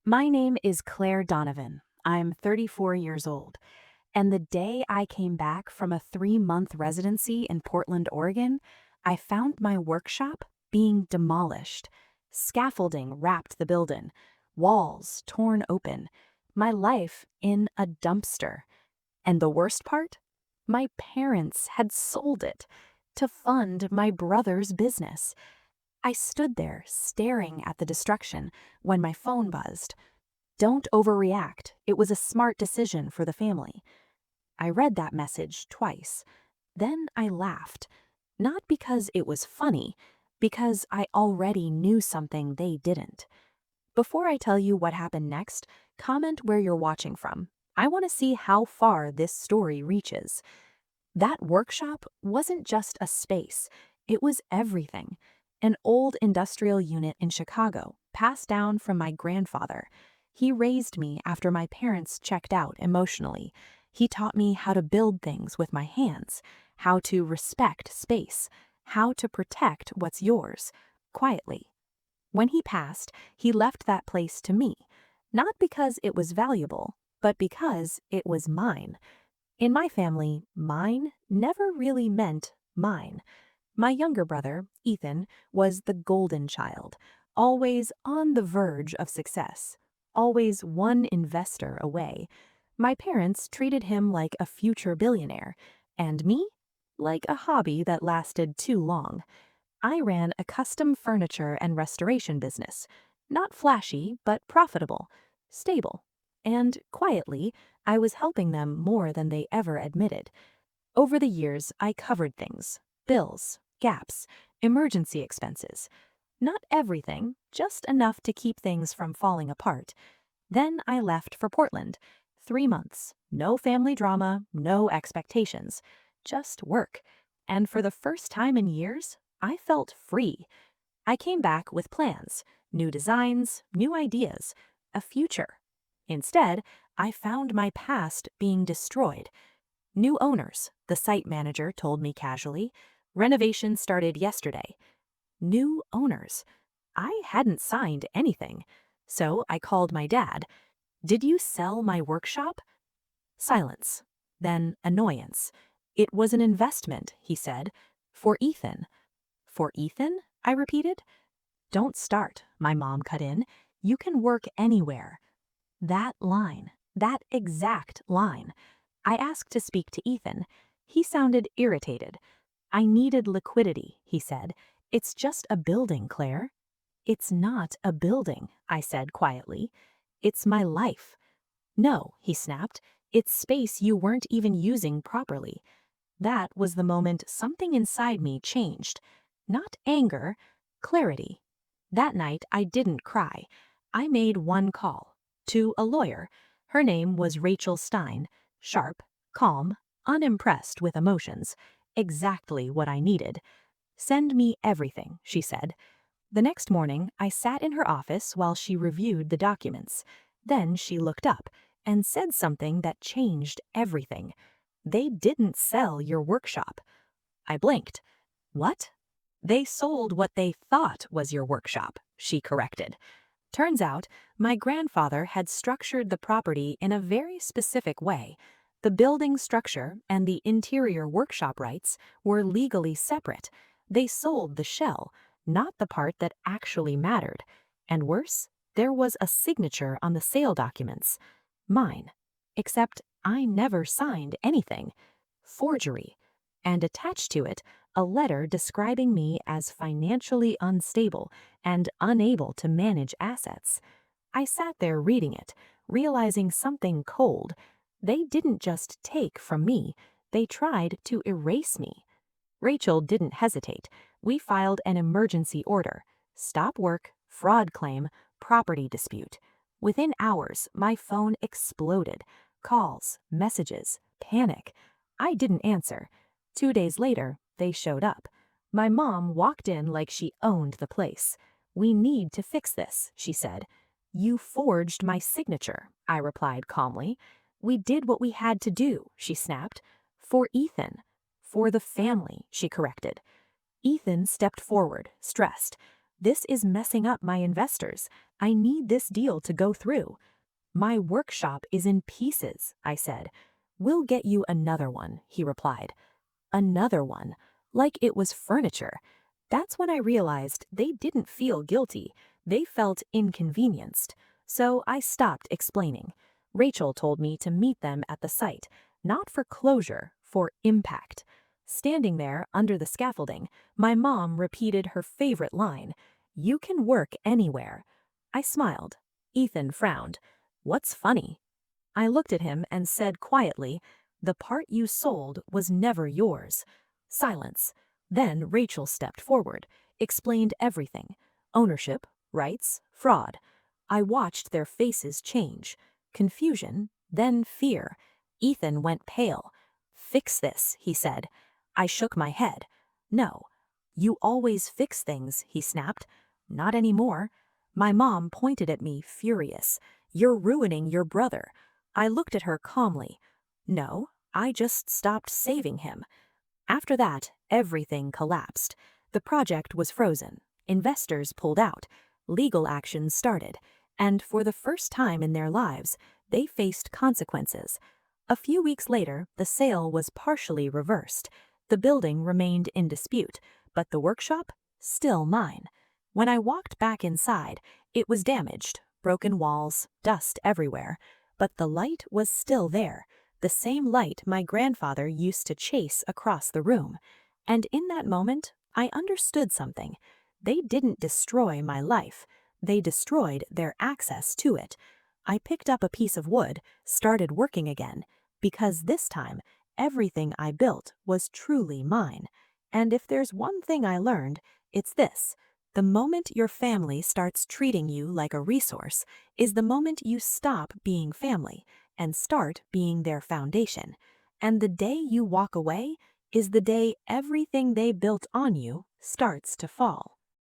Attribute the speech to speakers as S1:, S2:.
S1: My name is Claire Donovan. I'm 34 years old. And the day I came back from a 3-month residency in Portland, Oregon, I found my workshop being demolished. Scaffolding wrapped the building, walls torn open, my life in a dumpster. And the worst part? My parents had sold it to fund my brother's business. I stood there staring at the destruction when my phone buzzed. Don't overreact. It was a smart decision for the family. I read that message twice. Then I laughed. Not because it was funny, because I already knew something they didn't. Before I tell you what happened next, comment where you're watching from. I want to see how far this story reaches. That workshop wasn't just a space, it was everything. An old industrial unit in Chicago, passed down from my grandfather. He raised me after my parents checked out emotionally. He taught me how to build things with my hands, how to respect space, how to protect what's yours, quietly. When he passed, he left that place to me, not because it was valuable, but because it was mine. In my family, mine never really meant mine. My younger brother, Ethan, was the golden child, always on the verge of success, always one investor away. My parents treated him like a future billionaire, and me like a hobby that lasted too long. I ran a custom furniture and restoration business, not flashy, but profitable, stable, and quietly, I was helping them more than they ever admitted. Over the years, I covered things, bills, gaps, emergency expenses. Not everything, just enough to keep things from falling apart. Then I left for Portland. 3 months, no family drama, no expectations, just work. And for the first time in years, I felt free. I came back with plans, new designs, new ideas, a future. Instead, I found my past being destroyed. New owners, the site manager told me casually. Renovation started yesterday. New owners. I hadn't signed anything. So I called my dad. Did you sell my workshop? Silence. Then annoyance. It was an investment, he said. For Ethan. For Ethan? I repeated. Don't start, my mom cut in. You can work anywhere. That line. That exact line. I asked to speak to Ethan. He sounded irritated. I needed liquidity, he said. It's just a building, Claire. It's not a building, I said quietly. It's my life. No, he snapped. It's space you weren't even using properly. That was the moment something inside me changed. Not anger, clarity. That night, I didn't cry. I made one call. To a lawyer. Her name was Rachel Stein. Sharp, calm, unimpressed with emotions. Exactly what I needed. Send me everything, she said. The next morning, I sat in her office while she reviewed the documents. Then she looked up and said something that changed everything. They didn't sell your workshop. I blinked. What? They sold what they thought was your workshop, she corrected. Turns out, my grandfather had structured the property in a very specific way. The building structure and the interior workshop rights were legally separate. They sold the shell, not the part that actually mattered. And worse, there was a signature on the sale documents. Mine. Except I never signed anything. Forgery. And attached to it, a letter describing me as financially unstable and unable to manage assets. I sat there reading it, realizing something cold. They didn't just take from me, they tried to erase me. Rachel didn't hesitate. We filed an emergency order. Stop work, fraud claim, property dispute. Within hours, my phone exploded. Calls, messages, panic. I didn't answer. 2 days later, they showed up. My mom walked in like she owned the place. We need to fix this, she said. You forged my signature, I replied calmly. We did what we had to do, she snapped. For Ethan. For the family, she corrected. Ethan stepped forward, stressed. This is messing up my investors. I need this deal to go through. My workshop is in pieces, I said. We'll get you another one, he replied. Another one, like it was furniture. That's when I realized they didn't feel guilty. They felt inconvenienced. So I stopped explaining. Rachel told me to meet them at the site, not for closure, for impact. Standing there under the scaffolding, my mom repeated her favorite line, "You can work anywhere." I smiled. Ethan frowned. "What's funny?" I looked at him and said quietly, "The part you sold was never yours." Silence. Then Rachel stepped forward, explained everything. Ownership, rights, fraud. I watched their faces change. Confusion, then fear. Ethan went pale. "Fix this," he said. I shook my head. "No." "You always fix things," he snapped. "Not anymore." My mom pointed at me, furious. "You're ruining your brother." I looked at her calmly. "No, I just stopped saving him." After that, everything collapsed. The project was frozen. Investors pulled out. Legal actions started. And for the first time in their lives, they faced consequences. A few weeks later, the sale was partially reversed. The building remained in dispute, but the workshop, still mine. When I walked back inside, it was damaged, broken walls, dust everywhere. But the light was still there, the same light my grandfather used to chase across the room. And in that moment, I understood something. They didn't destroy my life. They destroyed their access to it. I picked up a piece of wood, started working again, because this time, everything I built was truly mine. And if there's one thing I learned, it's this. The moment your family starts treating you like a resource is the moment you stop being family and start being their foundation. And the day you walk away is the day everything they built on you starts to fall.